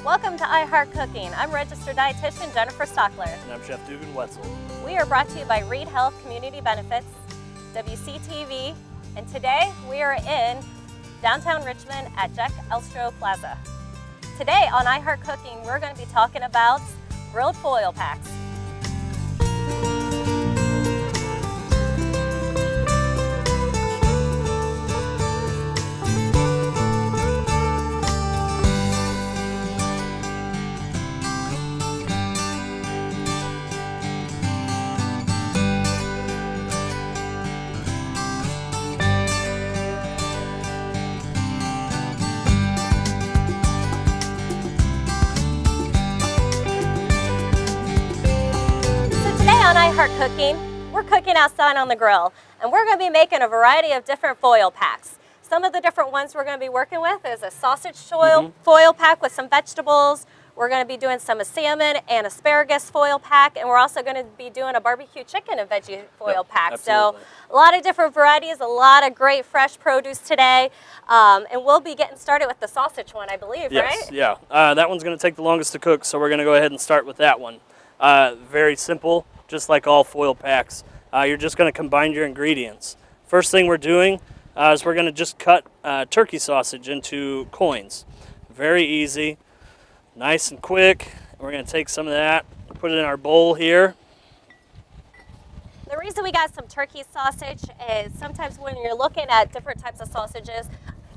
Welcome to iHeart Cooking. I'm registered dietitian Jennifer Stockler. And I'm Chef Dugan Wetzel. We are brought to you by Reed Health Community Benefits, WCTV, and today we are in downtown Richmond at Jack Elstro Plaza. Today on iHeart Cooking, we're going to be talking about grilled foil packs. On iHeart Cooking, we're cooking outside on the grill, and we're going to be making a variety of different foil packs. Some of the different ones we're going to be working with is a sausage foil pack with some vegetables. We're going to be doing some salmon and asparagus foil pack, and we're also going to be doing a barbecue chicken and veggie foil pack. Absolutely. So a lot of different varieties, a lot of great fresh produce today, and we'll be getting started with the sausage one, I believe, yes, right? Yeah. That one's going to take the longest to cook, so we're going to go ahead and start with that one. Very simple. Just like all foil packs, you're just going to combine your ingredients. First thing we're doing is we're going to just cut turkey sausage into coins. Very easy, nice and quick. We're going to take some of that, put it in our bowl here. The reason we got some turkey sausage is sometimes when you're looking at different types of sausages,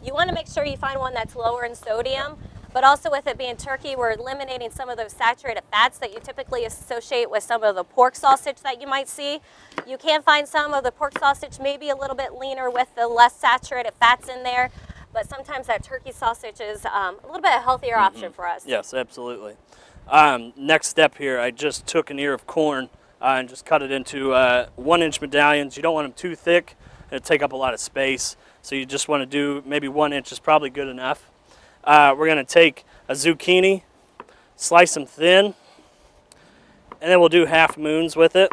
you want to make sure you find one that's lower in sodium. But also with it being turkey, we're eliminating some of those saturated fats that you typically associate with some of the pork sausage that you might see. You can find some of the pork sausage maybe a little bit leaner with the less saturated fats in there, but sometimes that turkey sausage is a little bit a healthier option for us. Yes, absolutely. Next step here, I just took an ear of corn and just cut it into 1-inch medallions. You don't want them too thick, it'll take up a lot of space, so you just want to do maybe 1 inch is probably good enough. We're going to take a zucchini, slice them thin, and then we'll do half moons with it.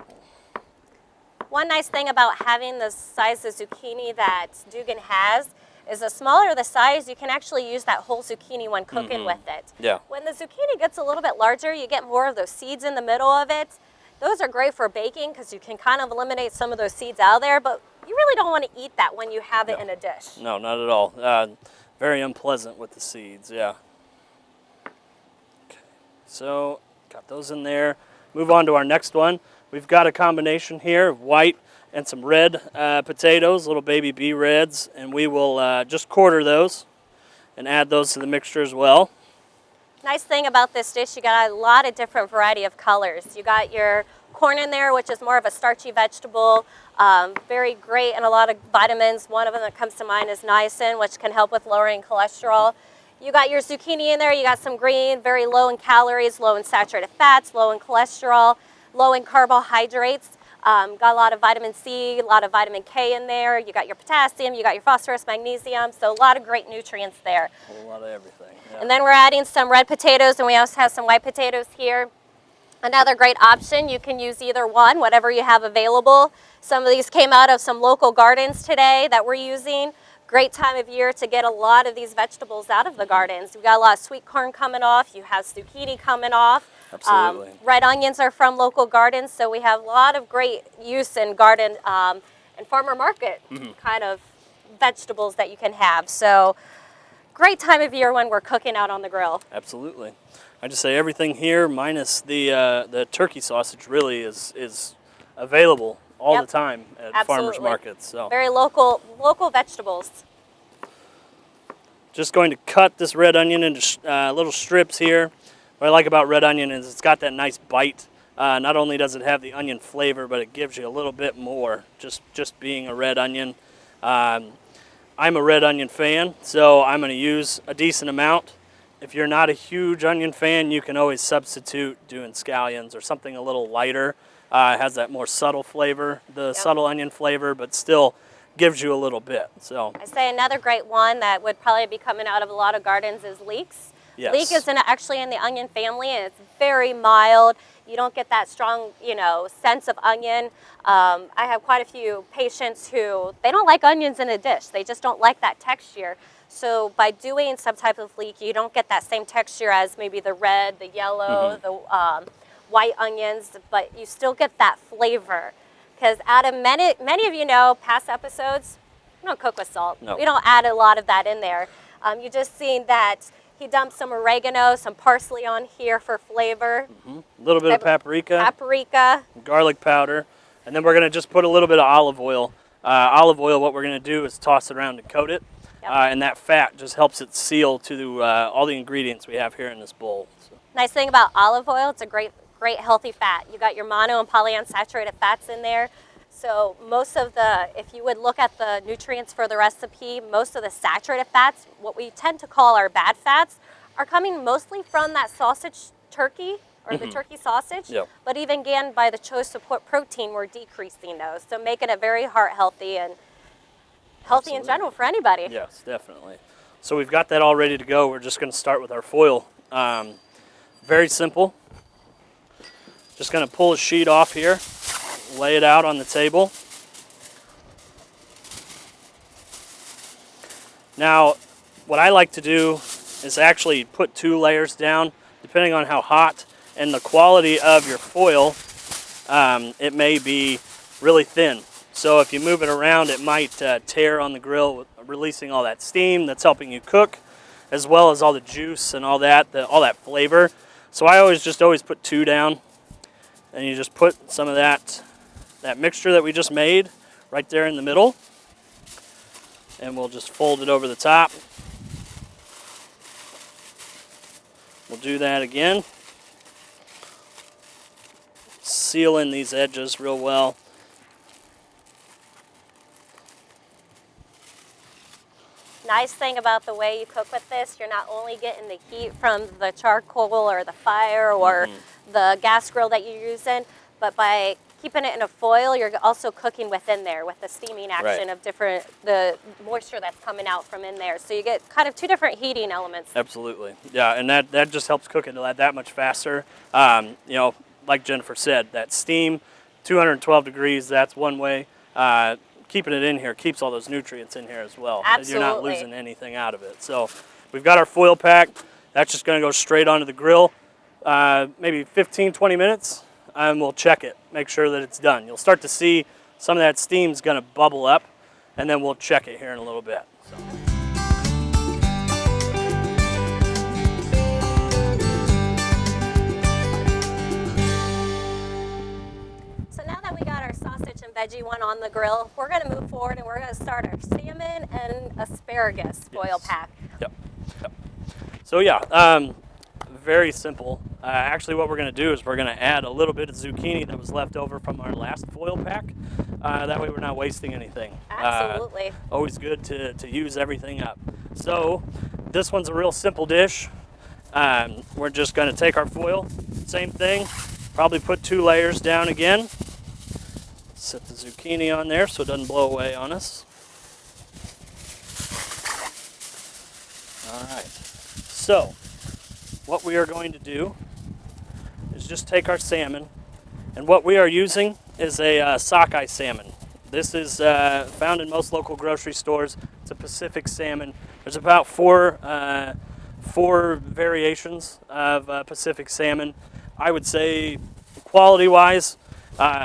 One nice thing about having the size of zucchini that Dugan has is the smaller the size, you can actually use that whole zucchini when cooking with it. Yeah. When the zucchini gets a little bit larger, you get more of those seeds in the middle of it. Those are great for baking because you can kind of eliminate some of those seeds out of there, but you really don't want to eat that when you have it in a dish. No, not at all. Very unpleasant with the seeds, yeah. Okay, so got those in there. Move on to our next one. We've got a combination here of white and some red potatoes, little baby bee reds, and we will just quarter those and add those to the mixture as well. Nice thing about this dish, you got a lot of different variety of colors. You got your corn in there, which is more of a starchy vegetable, very great and a lot of vitamins. One of them that comes to mind is niacin, which can help with lowering cholesterol. You got your zucchini in there, you got some green, very low in calories, low in saturated fats, low in cholesterol, low in carbohydrates. Got a lot of vitamin C, a lot of vitamin K in there. You got your potassium, you got your phosphorus, magnesium, so a lot of great nutrients there. A whole lot of everything. Yeah. And then we're adding some red potatoes, and we also have some white potatoes here. Another great option, you can use either one, whatever you have available. Some of these came out of some local gardens today that we're using. Great time of year to get a lot of these vegetables out of the gardens. We've got a lot of sweet corn coming off. You have zucchini coming off. Absolutely. Red onions are from local gardens, so we have a lot of great use in garden and farmer market kind of vegetables that you can have. So great time of year when we're cooking out on the grill. Absolutely. I just say everything here minus the turkey sausage really is available all the time at farmers markets. So very local vegetables. Just going to cut this red onion into little strips here. What I like about red onion is it's got that nice bite. Not only does it have the onion flavor, but it gives you a little bit more just being a red onion. I'm a red onion fan, so I'm going to use a decent amount. If you're not a huge onion fan, you can always substitute doing scallions or something a little lighter. It has that more subtle flavor, the subtle onion flavor, but still gives you a little bit. So I say another great one that would probably be coming out of a lot of gardens is Leeks. Yes. Leek is actually in the onion family, and it's very mild. You don't get that strong, sense of onion. I have quite a few patients who, they don't like onions in a dish. They just don't like that texture. So by doing some type of leek, you don't get that same texture as maybe the red, the yellow, the white onions, but you still get that flavor. Because out of many of you know, past episodes, we don't cook with salt. No. We don't add a lot of that in there. You just seen that he dumped some oregano, some parsley on here for flavor. A little bit of paprika. Paprika. Garlic powder. And then we're going to just put a little bit of olive oil. Olive oil, what we're going to do is toss it around to coat it. Yep. And that fat just helps it seal to all the ingredients we have here in this bowl. So. Nice thing about olive oil, it's a great healthy fat. You got your mono and polyunsaturated fats in there. So most of the, if you would look at the nutrients for the recipe, most of the saturated fats, what we tend to call our bad fats, are coming mostly from that sausage turkey or the turkey sausage. Yep. But even again, by the choice of protein, we're decreasing those. So making it very heart healthy and healthy in general for anybody. Yes, definitely. So we've got that all ready to go. We're just going to start with our foil. Very simple. Just going to pull a sheet off here, lay it out on the table. Now, what I like to do is actually put 2 layers down, depending on how hot and the quality of your foil. It may be really thin. So if you move it around, it might tear on the grill, releasing all that steam that's helping you cook, as well as all the juice and all that flavor. So I always put 2 down, and you just put some of that mixture that we just made right there in the middle, and we'll just fold it over the top. We'll do that again. Seal in these edges real well. Nice thing about the way you cook with this, you're not only getting the heat from the charcoal or the fire or the gas grill that you're using, but by keeping it in a foil, you're also cooking within there with the steaming action of the moisture that's coming out from in there. So you get kind of 2 different heating elements. Absolutely. Yeah, and that just helps cook it that much faster. You know, like Jennifer said, that steam, 212 degrees, that's one way. Keeping it in here keeps all those nutrients in here as well. Absolutely. You're not losing anything out of it. So we've got our foil pack. That's just going to go straight onto the grill, maybe 15, 20 minutes, and we'll check it, make sure that it's done. You'll start to see some of that steam's going to bubble up, and then we'll check it here in a little bit. So. Veggie one on the grill, we're going to move forward and we're going to start our salmon and asparagus foil pack. Yep. So yeah, very simple. Actually what we're going to do is we're going to add a little bit of zucchini that was left over from our last foil pack. That way we're not wasting anything. Absolutely. Always good to use everything up. So this one's a real simple dish. We're just going to take our foil, same thing, probably put 2 layers down again. Set the zucchini on there so it doesn't blow away on us. All right. So, what we are going to do is just take our salmon, and what we are using is a sockeye salmon. This is found in most local grocery stores. It's a Pacific salmon. There's about 4 variations of Pacific salmon. I would say, quality-wise,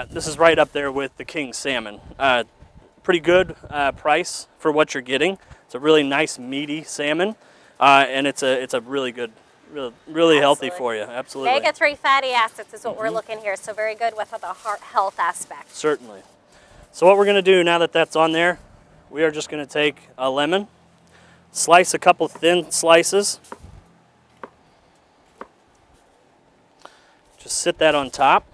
this is right up there with the king salmon. Pretty good price for what you're getting. It's a really nice meaty salmon, and it's a really good, really healthy for you. Absolutely. Omega-3 fatty acids is what we're looking here, so very good with the heart health aspect. Certainly. So what we're going to do now that that's on there, we are just going to take a lemon, slice a couple thin slices, just sit that on top.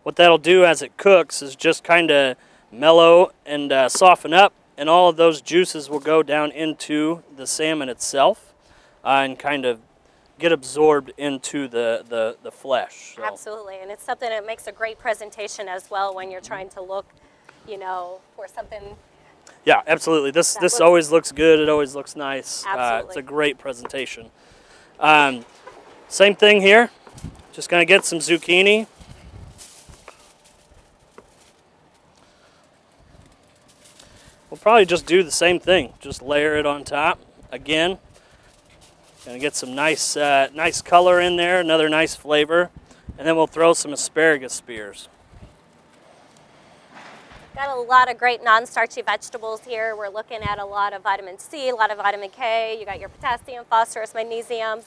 What that'll do as it cooks is just kind of mellow and soften up, and all of those juices will go down into the salmon itself and kind of get absorbed into the flesh. So. Absolutely, and it's something that makes a great presentation as well when you're trying to look, you know, for something. Yeah, absolutely. This always looks good. It always looks nice. Absolutely. It's a great presentation. Same thing here. Just going to get some zucchini. we'll probably just do the same thing. Just layer it on top. Again, gonna get some nice, nice color in there, another nice flavor, and then we'll throw some asparagus spears. Got a lot of great non-starchy vegetables here. We're looking at a lot of vitamin C, a lot of vitamin K. You got your potassium, phosphorus, magnesium,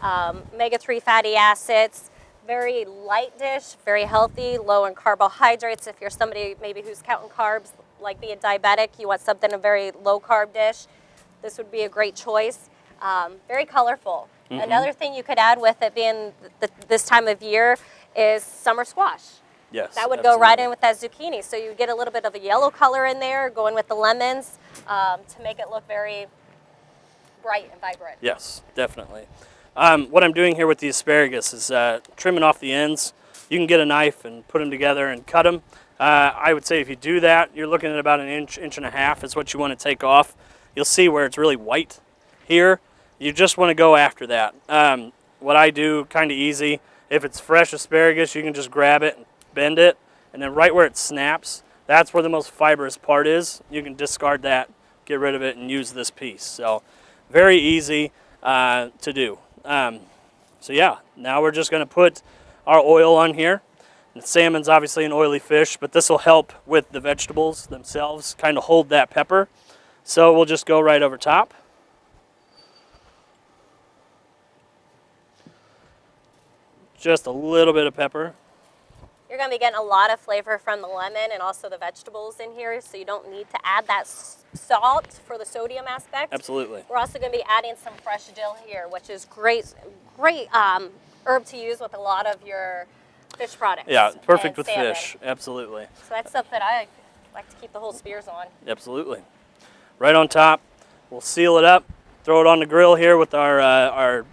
omega-3 fatty acids. Very light dish, very healthy, low in carbohydrates. If you're somebody maybe who's counting carbs, like being diabetic, you want something a very low carb dish, this would be a great choice. Very colorful. Another thing you could add with it being this time of year is summer squash. Yes, that would absolutely. go right in with that zucchini. So you get a little bit of a yellow color in there, going with the lemons to make it look very bright and vibrant. Yes, definitely. What I'm doing here with the asparagus is trimming off the ends. You can get a knife and put them together and cut them. I would say if you do that, you're looking at about an inch, inch and a half is what you want to take off. You'll see where it's really white here. You just want to go after that. What I do, kind of easy, if it's fresh asparagus, you can just grab it and bend it, and then right where it snaps, that's where the most fibrous part is. You can discard that, get rid of it, and use this piece. So very easy to do. So yeah, now we're just going to put our oil on here. The salmon's obviously an oily fish, but this will help with the vegetables themselves, kind of hold that pepper. So we'll just go right over top. Just a little bit of pepper. You're going to be getting a lot of flavor from the lemon and also the vegetables in here, so you don't need to add that salt for the sodium aspect. Absolutely. We're also going to be adding some fresh dill here, which is great herb to use with a lot of your fish products. Yeah, perfect with salmon. fish. Absolutely. So that's something I like to keep the whole spears on. Absolutely. Right on top. We'll seal it up, throw it on the grill here with our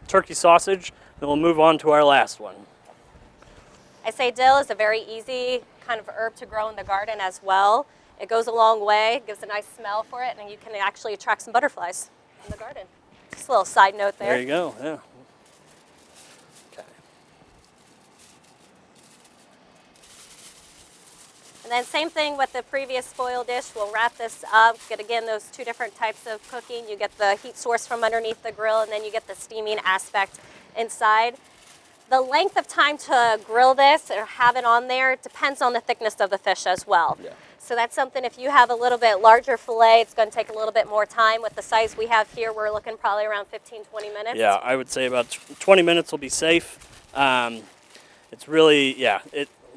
turkey sausage, then we'll move on to our last one. I say dill is a very easy kind of herb to grow in the garden as well. It goes a long way, gives a nice smell for it, and you can actually attract some butterflies in the garden. Just a little side note there. There you go, yeah. Okay. And then same thing with the previous foil dish. We'll wrap this up, get again those two different types of cooking. You get the heat source from underneath the grill, and then you get the steaming aspect inside. The length of time to grill this or have it on there depends on the thickness of the fish as well. Yeah. So that's something, if you have a little bit larger fillet, it's going to take a little bit more time. With the size we have here, we're looking probably around 15, 20 minutes. Yeah, I would say about 20 minutes will be safe. It's really, yeah,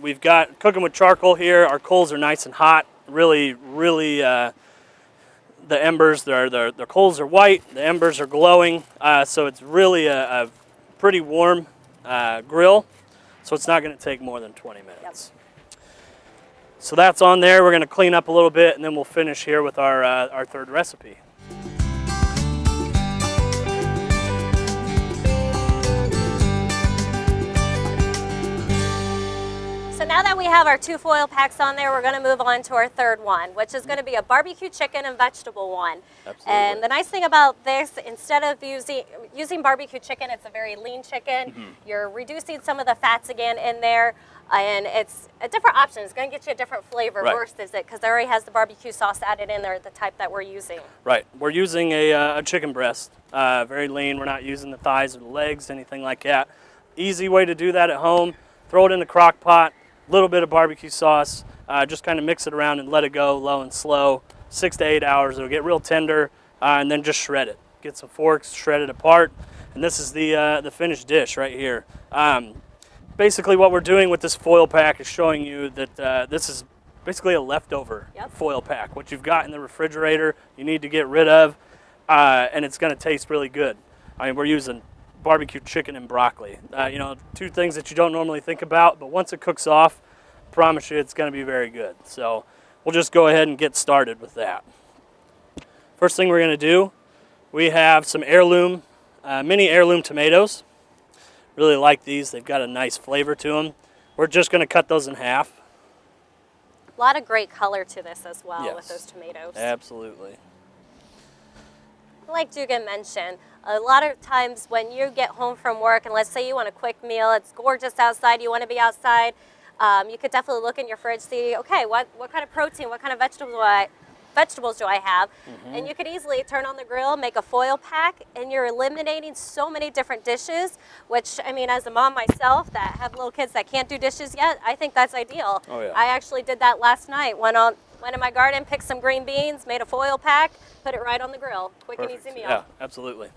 we've got cooking with charcoal here. Our coals are nice and hot. Really, the embers, the coals are white, the embers are glowing, so it's really a pretty warm grill, so it's not going to take more than 20 minutes. Yep. So that's on there. We're going to clean up a little bit, and then we'll finish here with our third recipe. So now that we have our two foil packs on there, we're going to move on to our third one, which is going to be a barbecue chicken and vegetable one. Absolutely. And the nice thing about this, instead of using barbecue chicken, it's a very lean chicken. Mm-hmm. You're reducing some of the fats again in there, and it's a different option. It's going to get you a different flavor Right. versus it, because it already has the barbecue sauce added in there, the type that we're using. Right. We're using a chicken breast. Very lean. We're not using the thighs or the legs, anything like that. Easy way to do that at home. Throw it in the crock pot. Little bit of barbecue sauce, just kind of mix it around and let it go low and slow. 6 to 8 hours, it'll get real tender, and then just shred it. Get some forks, shred it apart, and this is the finished dish right here. Basically what we're doing with this foil pack is showing you that this is basically a leftover foil pack. What you've got in the refrigerator, you need to get rid of, and it's going to taste really good. I mean, we're using barbecue chicken and broccoli. You know, two things that you don't normally think about, but once it cooks off, I promise you it's going to be very good. So we'll just go ahead and get started with that. First thing we're going to do, we have some heirloom, mini heirloom tomatoes. Really like these. They've got a nice flavor to them. We're just going to cut those in half. A lot of great color to this as well Yes. with those tomatoes. Absolutely. Like Dugan mentioned, a lot of times when you get home from work and let's say you want a quick meal, it's gorgeous outside, you want to be outside, you could definitely look in your fridge, see, okay, what kind of protein, what kind of vegetable do I vegetables do I have? And you could easily turn on the grill, make a foil pack, and you're eliminating so many different dishes, which, I mean, as a mom myself that have little kids that can't do dishes yet, I think that's ideal. Oh, yeah. I actually did that last night. Went in my garden, picked some green beans, made a foil pack, put it right on the grill. Quick and easy meal. Yeah, absolutely.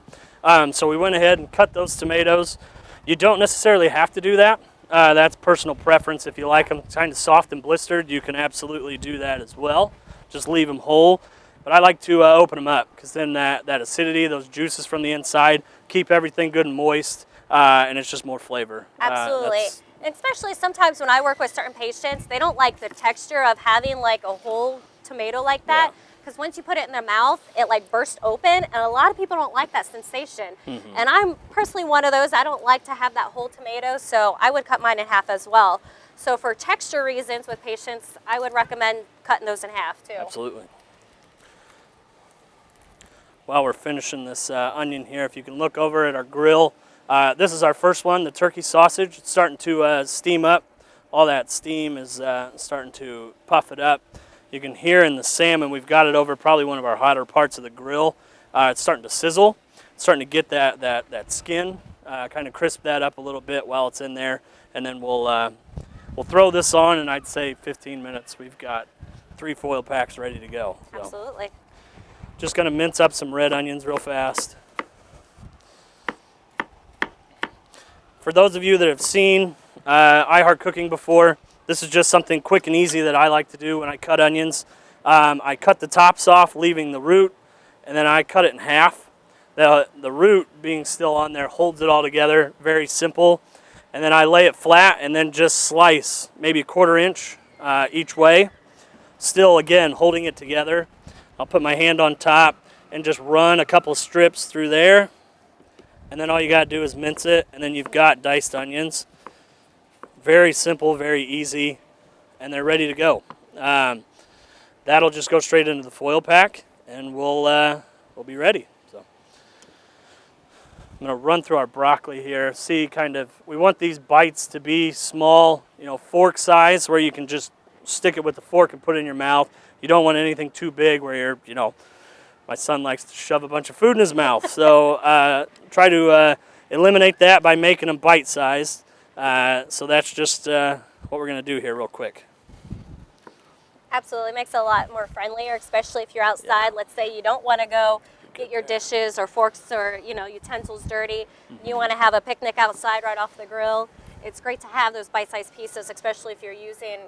So we went ahead and cut those tomatoes. You don't necessarily have to do that. That's personal preference. If you like them kind of soft and blistered, you can absolutely do that as well. Just leave them whole. But I like to open them up because then that acidity, those juices from the inside, keep everything good and moist, and it's just more flavor. Absolutely. Especially sometimes when I work with certain patients, they don't like the texture of having like a whole tomato like that. Yeah. Because once you put it in their mouth, it like bursts open, and a lot of people don't like that sensation. And I'm personally one of those. I don't like to have that whole tomato, so I would cut mine in half as well. So for texture reasons with patients, I would recommend cutting those in half too. Absolutely. While we're finishing this onion here, if you can look over at our grill, this is our first one, the turkey sausage. It's starting to steam up. All that steam is starting to puff it up. You can hear in the salmon, we've got it over probably one of our hotter parts of the grill. It's starting to sizzle. It's starting to get that skin, kind of crisp that up a little bit while it's in there. And then we'll throw this on, and I'd say 15 minutes, we've got 3 foil packs ready to go. So, Absolutely. just gonna mince up some red onions real fast. For those of you that have seen iHeart Cooking before, this is just something quick and easy that I like to do when I cut onions. I cut the tops off, leaving the root, and then I cut it in half. The root being still on there holds it all together, very simple. And then I lay it flat and then just slice, maybe 1/4 inch each way. Still, again, holding it together. I'll put my hand on top and just run a couple strips through there. And then all you gotta do is mince it, and then you've got diced onions. Very simple, very easy, and they're ready to go. That'll just go straight into the foil pack, and we'll be ready. So I'm gonna run through our broccoli here. See, we want these bites to be small, fork size, where you can just stick it with the fork and put it in your mouth. You don't want anything too big where my son likes to shove a bunch of food in his mouth. So try to eliminate that by making them bite-sized. So that's just what we're going to do here real quick. Absolutely. Makes it a lot more friendlier, especially if you're outside. Yeah. Let's say you don't want to go get your dishes or forks or utensils dirty. You want to have a picnic outside right off the grill. It's great to have those bite-sized pieces, especially if you're using,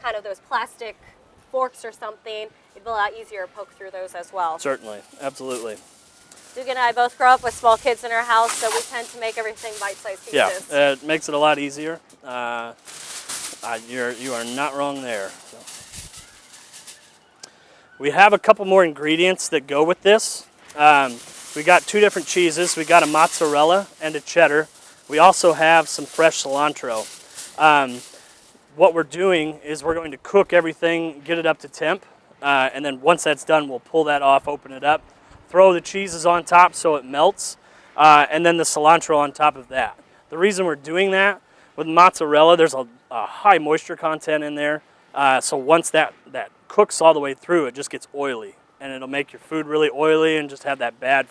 kind of those plastic forks or something. It'd be a lot easier to poke through those as well. Certainly. Absolutely. Duke and I both grew up with small kids in our house, so we tend to make everything bite-sized pieces. Yeah, it makes it a lot easier. You are not wrong there. So. We have a couple more ingredients that go with this. We got 2 different cheeses. We got a mozzarella and a cheddar. We also have some fresh cilantro. What we're doing is we're going to cook everything, get it up to temp, and then once that's done, we'll pull that off, open it up, throw the cheeses on top so it melts, and then the cilantro on top of that. The reason we're doing that, with mozzarella, there's a high moisture content in there, so once that cooks all the way through, it just gets oily, and it'll make your food really oily and just have that bad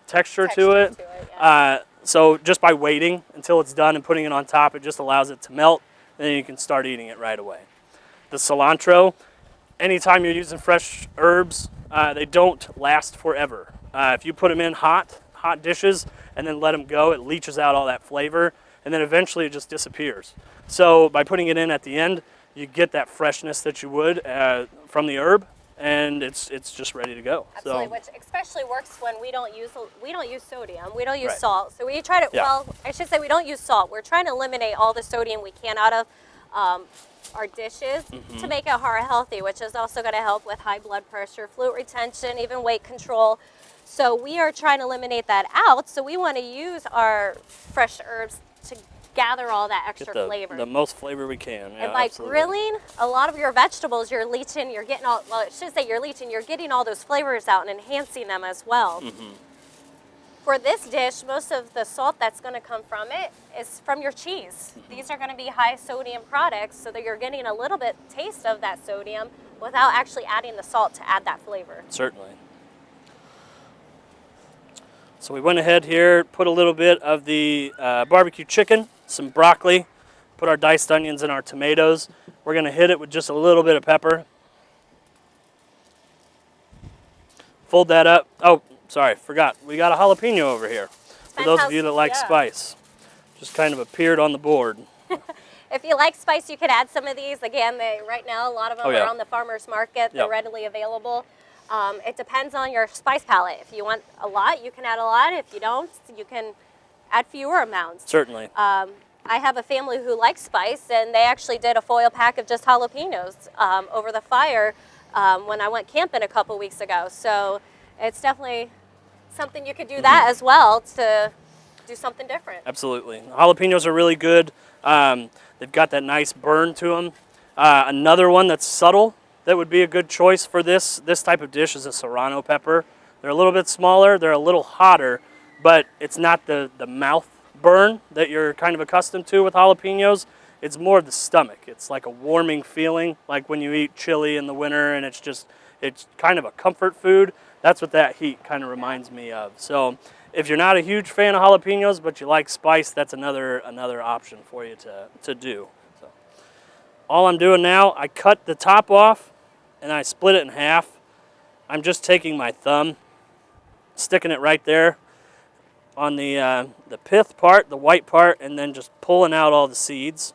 texture to it. Yeah. So just by waiting until it's done and putting it on top, it just allows it to melt, and then you can start eating it right away. The cilantro, anytime you're using fresh herbs, they don't last forever. If you put them in hot dishes and then let them go, it leaches out all that flavor, and then eventually it just disappears. So by putting it in at the end, you get that freshness that you would from the herb, and it's just ready to go. Absolutely, which especially works when we don't use sodium, we don't use salt. So we try to, well, I should say we don't use salt. We're trying to eliminate all the sodium we can out of our dishes to make it heart healthy, which is also going to help with high blood pressure, fluid retention, even weight control. So we are trying to eliminate that out. So we want to use our fresh herbs to gather all that extra flavor. The most flavor we can. Yeah, and by grilling, a lot of your vegetables, you're getting all those flavors out and enhancing them as well. For this dish, most of the salt that's going to come from it is from your cheese. These are going to be high sodium products, so that you're getting a little bit taste of that sodium, without actually adding the salt to add that flavor. Certainly. So we went ahead here, put a little bit of the barbecue chicken, some broccoli, put our diced onions and our tomatoes. We're going to hit it with just a little bit of pepper. Fold that up. Oh, sorry, forgot. We got a jalapeno over here. For those of you that like spice. Just kind of appeared on the board. If you like spice, you could add some of these. Again, right now a lot of them are on the farmer's market. They're readily available. It depends on your spice palette. If you want a lot, you can add a lot. If you don't, you can add fewer amounts. Certainly. I have a family who likes spice, and they actually did a foil pack of just jalapenos over the fire when I went camping a couple weeks ago. So it's definitely something you could do that as well to do something different. Absolutely. Jalapenos are really good. They've got that nice burn to them. Another one that's subtle that would be a good choice for this type of dish is a serrano pepper. They're a little bit smaller, they're a little hotter, but it's not the mouth burn that you're kind of accustomed to with jalapenos. It's more the stomach. It's like a warming feeling, like when you eat chili in the winter, and it's kind of a comfort food. That's what that heat kind of reminds me of. So if you're not a huge fan of jalapenos, but you like spice, that's another option for you to do. So all I'm doing now, I cut the top off and I split it in half. I'm just taking my thumb, sticking it right there on the pith part, the white part, and then just pulling out all the seeds.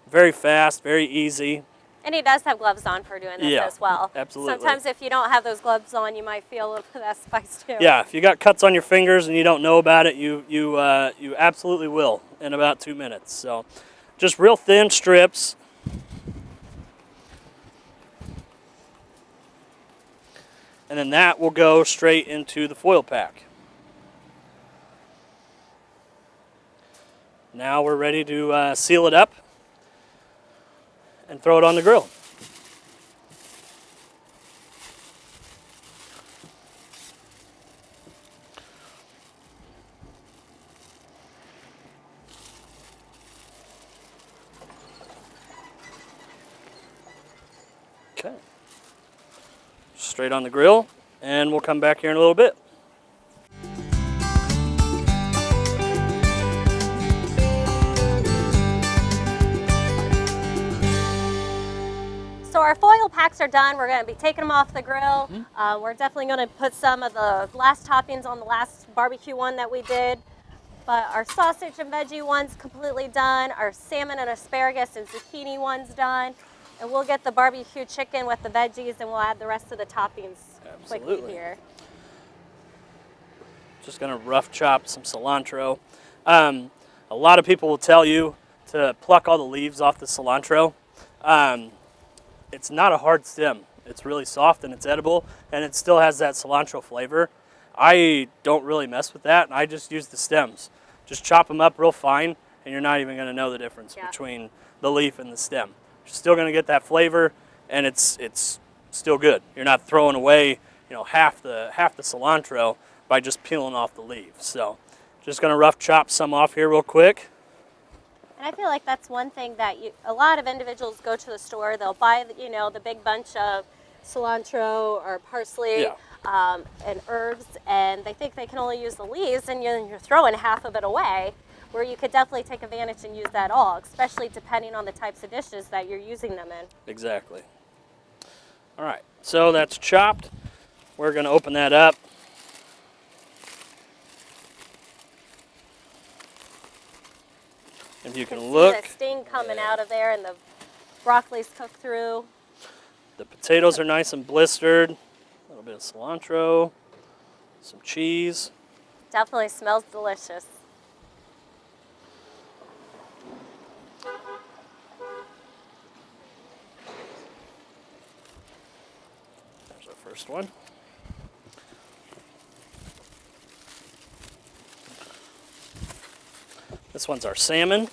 Very fast, very easy. And he does have gloves on for doing this as well. Absolutely. Sometimes if you don't have those gloves on, you might feel a little bit of that spice too. Yeah, if you got cuts on your fingers and you don't know about it, you absolutely will in about 2 minutes. So just real thin strips. And then that will go straight into the foil pack. Now we're ready to seal it up and throw it on the grill. Okay. Straight on the grill, and we'll come back here in a little bit. So our foil packs are done. We're going to be taking them off the grill. We're definitely going to put some of the last toppings on the last barbecue one that we did. But our sausage and veggie one's completely done. Our salmon and asparagus and zucchini one's done. And we'll get the barbecue chicken with the veggies, and we'll add the rest of the toppings quickly here. Just going to rough chop some cilantro. A lot of people will tell you to pluck all the leaves off the cilantro. It's not a hard stem. It's really soft and it's edible, and it still has that cilantro flavor. I don't really mess with that, and I just use the stems. Just chop them up real fine, and you're not even going to know the difference between the leaf and the stem. You're still going to get that flavor, and it's still good. You're not throwing away, half the cilantro by just peeling off the leaves. So, just going to rough chop some off here real quick. And I feel like that's one thing that a lot of individuals go to the store, they'll buy, the big bunch of cilantro or parsley and herbs, and they think they can only use the leaves, and you're throwing half of it away, where you could definitely take advantage and use that all, especially depending on the types of dishes that you're using them in. Exactly. All right, so that's chopped. We're going to open that up. If you can look, see the sting coming out of there, and the broccoli's cooked through. The potatoes are nice and blistered. A little bit of cilantro, some cheese. Definitely smells delicious. There's our first one. This one's our salmon.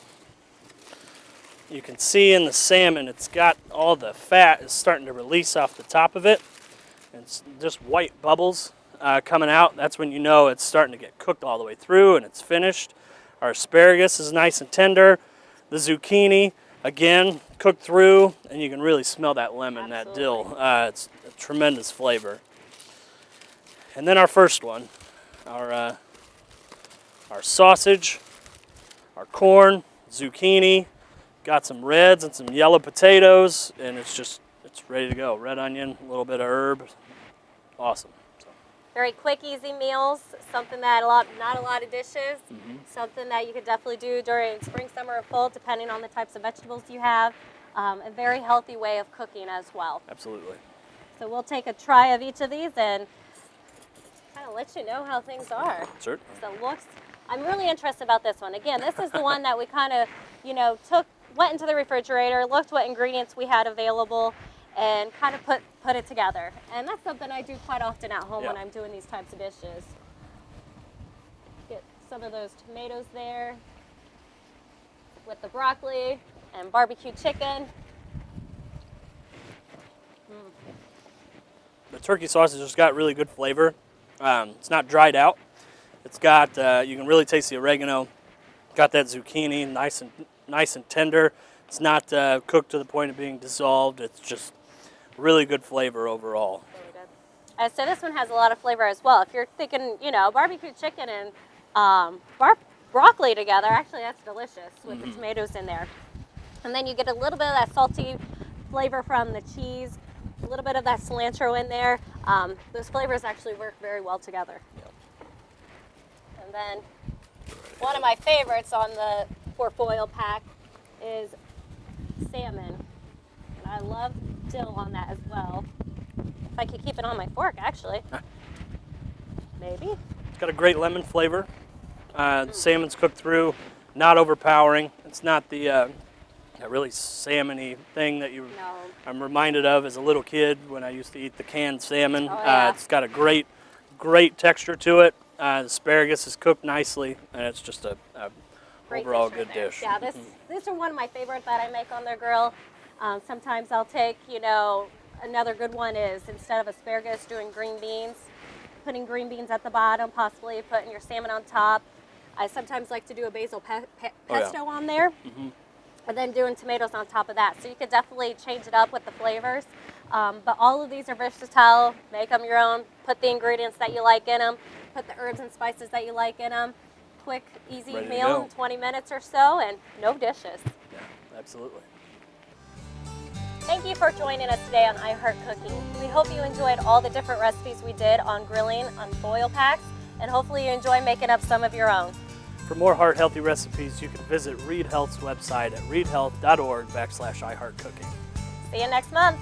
You can see in the salmon, it's got all the fat is starting to release off the top of it. It's just white bubbles coming out. That's when you know it's starting to get cooked all the way through and it's finished. Our asparagus is nice and tender. The zucchini, again, cooked through, and you can really smell that lemon, Absolutely. that dill. It's a tremendous flavor. And then our first one, our sausage, our corn, zucchini, got some reds and some yellow potatoes, and it's ready to go. Red onion, a little bit of herb, awesome. So, Very quick, easy meals, something that not a lot of dishes, something that you could definitely do during spring, summer, or fall, depending on the types of vegetables you have. A very healthy way of cooking as well. absolutely. So we'll take a try of each of these and kind of let you know how things are. Certainly. So I'm really interested about this one. Again, this is the one that we kind of, went into the refrigerator, looked what ingredients we had available, and kind of put it together. And that's something I do quite often at home when I'm doing these types of dishes. Get some of those tomatoes there with the broccoli and barbecue chicken. The turkey sausage has got really good flavor. It's not dried out. It's got, you can really taste the oregano. Got that zucchini, nice and tender. It's not cooked to the point of being dissolved. It's just really good flavor overall. Really good. So this one has a lot of flavor as well. If you're thinking, barbecue chicken and broccoli together, actually that's delicious with the tomatoes in there. And then you get a little bit of that salty flavor from the cheese, a little bit of that cilantro in there. Those flavors actually work very well together. Yep. And then one of my favorites on the foil pack is salmon. And I love dill on that as well. If I could keep it on my fork, actually. Maybe. It's got a great lemon flavor. Salmon's cooked through, not overpowering. It's not the really salmon-y thing that I'm reminded of as a little kid when I used to eat the canned salmon. Oh, yeah. It's got a great texture to it. The asparagus is cooked nicely, and it's just a Great overall dish right good there. dish. Yeah, these are one of my favorites that I make on the grill. Sometimes I'll take, another good one is instead of asparagus, doing green beans, putting green beans at the bottom, possibly putting your salmon on top. I sometimes like to do a basil pesto on there. And then doing tomatoes on top of that. So you could definitely change it up with the flavors. But all of these are versatile. Make them your own. Put the ingredients that you like in them. Put the herbs and spices that you like in them. Quick, easy Ready to meal go. in 20 minutes or so, and no dishes. Yeah, absolutely. Thank you for joining us today on iHeart Cooking. We hope you enjoyed all the different recipes we did on grilling on foil packs, and hopefully you enjoy making up some of your own. For more heart-healthy recipes, you can visit Reed Health's website at reedhealth.org/iHeartCooking. See you next month.